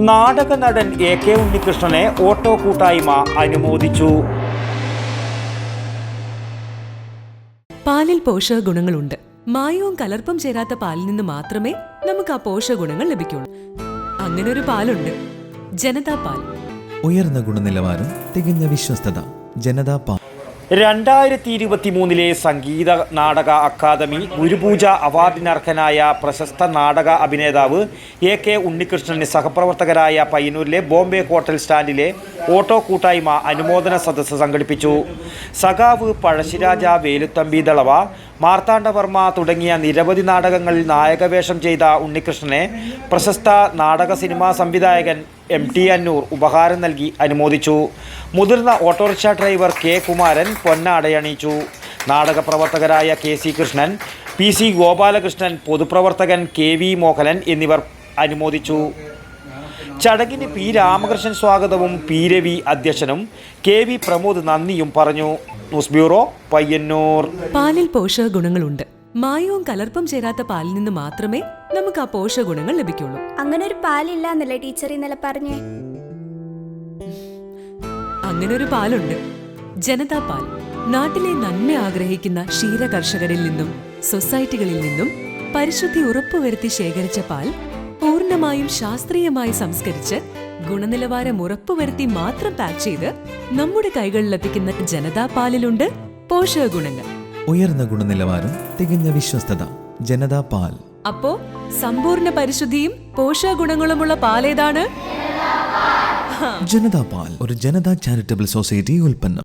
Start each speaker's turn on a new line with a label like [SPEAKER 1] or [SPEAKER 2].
[SPEAKER 1] നാടക നടൻ AK ഉണ്ണികൃഷ്ണനെ auto കൂട്ടായ്മ അനുമോദിച്ചു.
[SPEAKER 2] പാലിൽ പോഷക ഗുണങ്ങളുണ്ട്. മായവും കലർപ്പും ചേരാത്ത പാലിൽ നിന്ന് മാത്രമേ നമുക്ക് ആ പോഷക ഗുണങ്ങൾ ലഭിക്കുള്ളൂ. അങ്ങനെ ഒരു പാലുണ്ട്, ജനതാ പാൽ.
[SPEAKER 3] ഉയർന്ന ഗുണനിലവാരം, തികഞ്ഞ വിശ്വസ്തത. ജനതാ പാൽ.
[SPEAKER 1] 2023 സംഗീത നാടക അക്കാദമി ഗുരുപൂജ അവാർഡിനർഹനായ പ്രശസ്ത നാടക അഭിനേതാവ് AK ഉണ്ണികൃഷ്ണന് സഹപ്രവർത്തകരായ പയ്യന്നൂരിലെ ബോംബെ ഹോട്ടൽ സ്റ്റാൻഡിലെ ഓട്ടോ കൂട്ടായ്മ അനുമോദന സദസ്സ് സംഘടിപ്പിച്ചു. സഖാവ് പഴശ്ശിരാജ, വേലുത്തമ്പി ദളവ, മാർത്താണ്ഡവർമ്മ തുടങ്ങിയ നിരവധി നാടകങ്ങളിൽ നായകവേഷം ചെയ്ത ഉണ്ണികൃഷ്ണനെ പ്രശസ്ത നാടക സിനിമാ സംവിധായകൻ MT അന്നൂർ ഉപഹാരം നൽകി അനുമോദിച്ചു. മുതിർന്ന ഓട്ടോറിക്ഷ ഡ്രൈവർ K കുമാരൻ പൊന്നാടയണിയിച്ചു. നാടക പ്രവർത്തകരായ KC കൃഷ്ണൻ, PC ഗോപാലകൃഷ്ണൻ, പൊതുപ്രവർത്തകൻ KV മോഹനൻ എന്നിവർ അനുമോദിച്ചു. ചടങ്ങിന് P രാമകൃഷ്ണൻ സ്വാഗതവും P രവി അധ്യക്ഷനും KV പ്രമോദ് നന്ദിയും പറഞ്ഞു. News bureau, Payyanur.
[SPEAKER 2] പാലിൽ പോഷക ഗുണങ്ങളുണ്ട്. മായവും കലർപ്പും ചേരാത്ത പാലിൽ നിന്ന് മാത്രമേ നമുക്ക് ആ പോഷക ഗുണങ്ങൾ ലഭിക്കുള്ളൂ.
[SPEAKER 4] അങ്ങനെ ഒരു പാലില്ല എന്നല്ലേ ടീച്ചർ ഇന്നലെ പറഞ്ഞേ?
[SPEAKER 2] അങ്ങനെ ഒരു പാലുണ്ട്, ജനതാ പാൽ. നാട്ടിലെ നന്മ ആഗ്രഹിക്കുന്ന ക്ഷീര കർഷകരിൽ നിന്നും സൊസൈറ്റികളിൽ നിന്നും പരിശുദ്ധി ഉറപ്പുവരുത്തി ശേഖരിച്ച പാൽ പൂർണ്ണമായും ശാസ്ത്രീയമായി സംസ്കരിച്ച് ഗുണനിലവാരം ഉറപ്പുവരുത്തി മാത്രം പാക്ക് ചെയ്ത് നമ്മുടെ കൈകളിലെത്തിക്കുന്ന ജനതാ പാലിലുണ്ട് പോഷക ഗുണങ്ങൾ.
[SPEAKER 3] ഉയർന്ന ഗുണനിലവാരം, തികഞ്ഞ വിശ്വസ്തത. ജനതാ പാൽ.
[SPEAKER 2] അപ്പോ സമ്പൂർണ്ണ പരിശുദ്ധിയും പോഷക ഗുണങ്ങളുമുള്ള പാലേതാണ്?
[SPEAKER 3] ജനതാ പാൽ ഒരു ജനതാ ചാരിറ്റബിൾ സൊസൈറ്റി ഉൽപ്പന്നം.